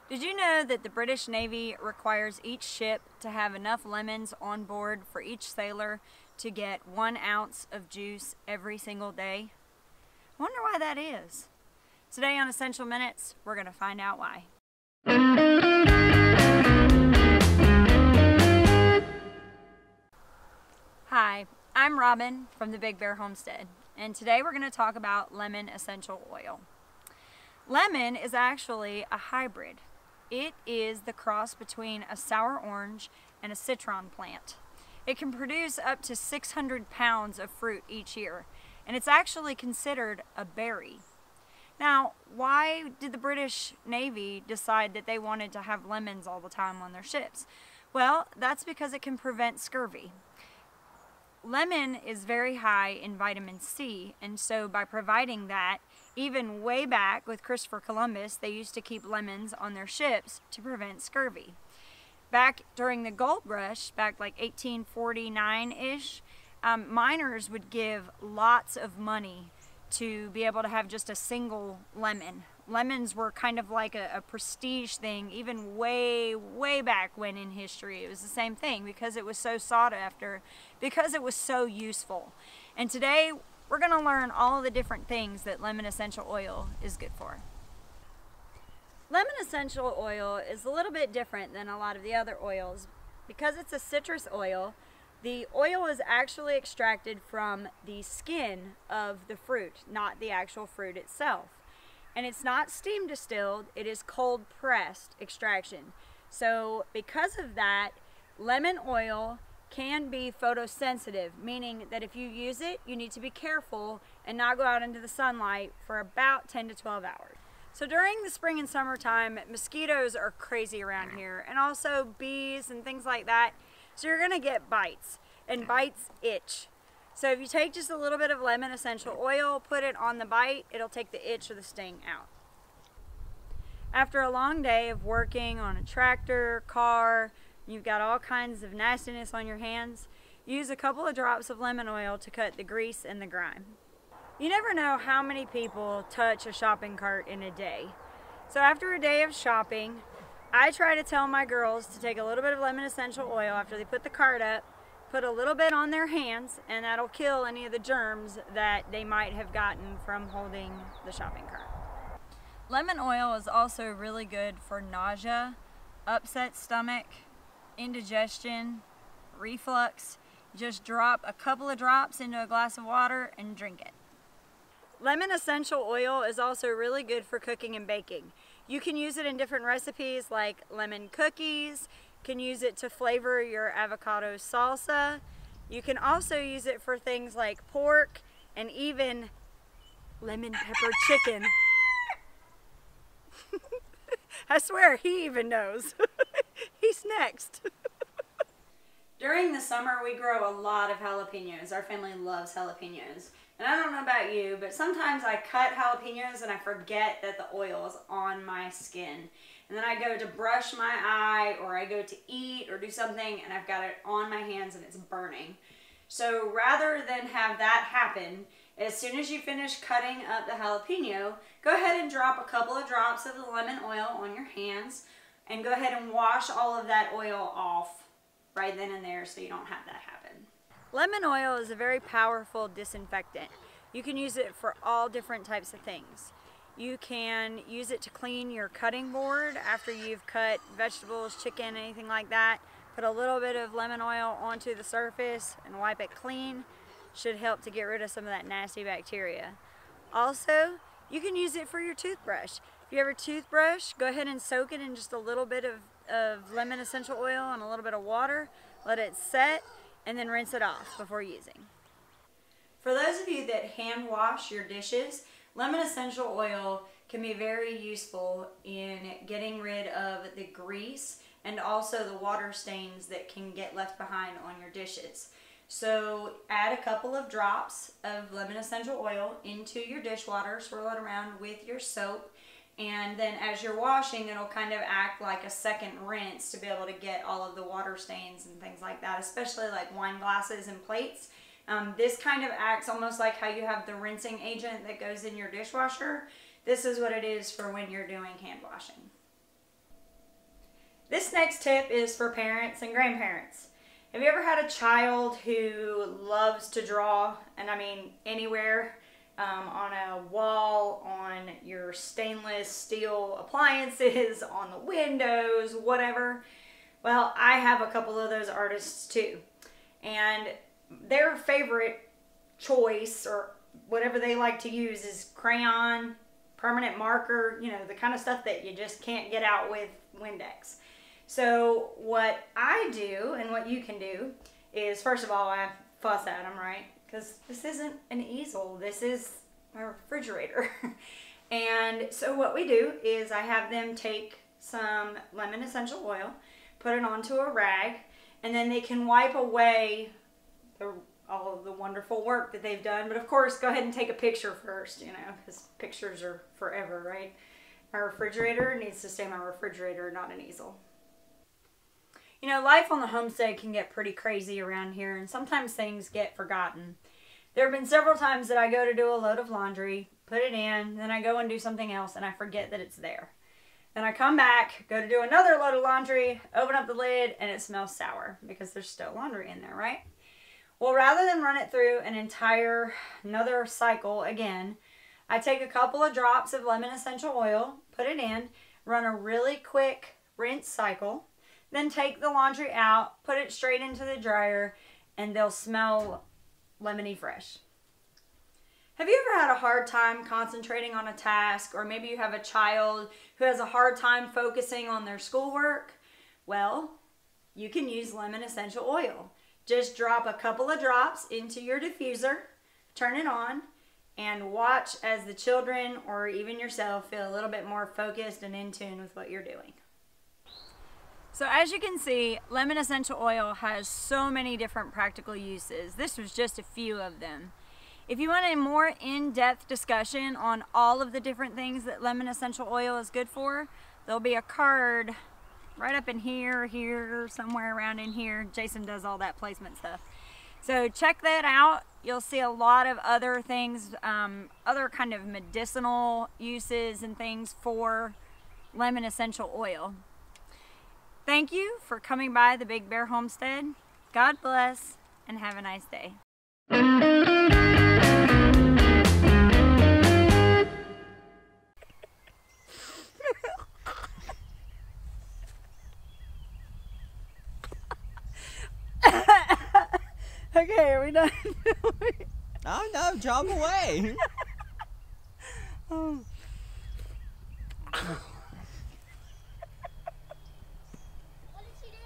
Did you know that the British Navy requires each ship to have enough lemons on board for each sailor to get 1 ounce of juice every single day? I wonder why that is. Today on Essential Minutes, we're going to find out why. Hi, I'm Robin from the Big Bear Homestead, and today we're going to talk about lemon essential oil. Lemon is actually a hybrid. It is the cross between a sour orange and a citron plant. It can produce up to 600 pounds of fruit each year, and it's actually considered a berry. Now, why did the British Navy decide that they wanted to have lemons all the time on their ships? Well, that's because it can prevent scurvy. Lemon is very high in vitamin C, and so by providing that, even way back with Christopher Columbus, they used to keep lemons on their ships to prevent scurvy. Back during the gold rush, back like 1849-ish, miners would give lots of money to be able to have just a single lemon. Lemons were kind of like a prestige thing, even way back when in history. It was the same thing because it was so sought after, because it was so useful. And today, we're going to learn all the different things that lemon essential oil is good for. Lemon essential oil is a little bit different than a lot of the other oils. Because it's a citrus oil, the oil is actually extracted from the skin of the fruit, not the actual fruit itself. And it's not steam distilled, it is cold pressed extraction. So because of that, lemon oil can be photosensitive, meaning that if you use it, you need to be careful and not go out into the sunlight for about 10 to 12 hours. So during the spring and summertime, mosquitoes are crazy around here, and also bees and things like that. So you're gonna get bites, and bites itch. So if you take just a little bit of lemon essential oil, put it on the bite, it'll take the itch or the sting out. After a long day of working on a tractor, car, you've got all kinds of nastiness on your hands, use a couple of drops of lemon oil to cut the grease and the grime. You never know how many people touch a shopping cart in a day. So after a day of shopping, I try to tell my girls to take a little bit of lemon essential oil after they put the cart up, put a little bit on their hands, and that'll kill any of the germs that they might have gotten from holding the shopping cart. Lemon oil is also really good for nausea, upset stomach, indigestion, reflux. Just drop a couple of drops into a glass of water and drink it. Lemon essential oil is also really good for cooking and baking. You can use it in different recipes like lemon cookies. You can use it to flavor your avocado salsa. You can also use it for things like pork and even lemon pepper chicken. I swear, he even knows. He's next. During the summer, we grow a lot of jalapenos. Our family loves jalapenos. And I don't know about you, but sometimes I cut jalapenos and I forget that the oil is on my skin. And then I go to brush my eye, or I go to eat or do something, and I've got it on my hands and it's burning. So rather than have that happen, as soon as you finish cutting up the jalapeno, go ahead and drop a couple of drops of the lemon oil on your hands and go ahead and wash all of that oil off right then and there so you don't have that happen. Lemon oil is a very powerful disinfectant. You can use it for all different types of things. You can use it to clean your cutting board after you've cut vegetables, chicken, anything like that. Put a little bit of lemon oil onto the surface and wipe it clean. Should help to get rid of some of that nasty bacteria. Also, you can use it for your toothbrush. If you have a toothbrush, go ahead and soak it in just a little bit of lemon essential oil and a little bit of water. Let it set and then rinse it off before using. For those of you that hand wash your dishes, lemon essential oil can be very useful in getting rid of the grease and also the water stains that can get left behind on your dishes. So add a couple of drops of lemon essential oil into your dishwater, swirl it around with your soap, and then as you're washing, it'll kind of act like a second rinse to be able to get all of the water stains and things like that, especially like wine glasses and plates. This kind of acts almost like how you have the rinsing agent that goes in your dishwasher. This is what it is for when you're doing hand washing. This next tip is for parents and grandparents. Have you ever had a child who loves to draw, and I mean anywhere, on a wall, on your stainless steel appliances, on the windows, whatever? Well, I have a couple of those artists too. And their favorite choice, or whatever they like to use, is crayon, permanent marker, you know, the kind of stuff that you just can't get out with Windex. So what I do, and what you can do, is first of all, I fuss at them, right? Because this isn't an easel, this is my refrigerator. And so what we do is I have them take some lemon essential oil, put it onto a rag, and then they can wipe away all of the wonderful work that they've done. But of course, go ahead and take a picture first, you know, because pictures are forever, right? My refrigerator needs to stay my refrigerator, not an easel. You know, life on the homestead can get pretty crazy around here, and sometimes things get forgotten. There have been several times that I go to do a load of laundry, put it in, then I go and do something else, and I forget that it's there. Then I come back, go to do another load of laundry, open up the lid, and it smells sour because there's still laundry in there, right? Well, rather than run it through another cycle again, I take a couple of drops of lemon essential oil, put it in, run a really quick rinse cycle, then take the laundry out, put it straight into the dryer, and they'll smell lemony fresh. Have you ever had a hard time concentrating on a task, or maybe you have a child who has a hard time focusing on their schoolwork? Well, you can use lemon essential oil. Just drop a couple of drops into your diffuser, turn it on, and watch as the children or even yourself feel a little bit more focused and in tune with what you're doing. So as you can see, lemon essential oil has so many different practical uses. This was just a few of them. If you want a more in-depth discussion on all of the different things that lemon essential oil is good for, there'll be a card right up in here, somewhere around in here. Jason does all that placement stuff. So check that out. You'll see a lot of other things, other kind of medicinal uses and things for lemon essential oil. Thank you for coming by the Big Bear Homestead. God bless, and have a nice day. Okay, are we done? Oh no, jump away. Oh. What did she do?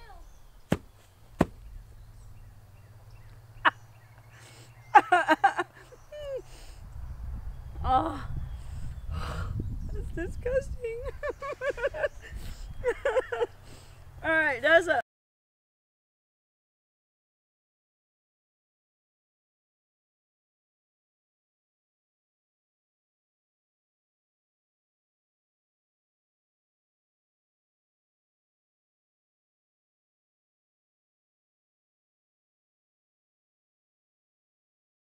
Oh, that's disgusting. All right, that's a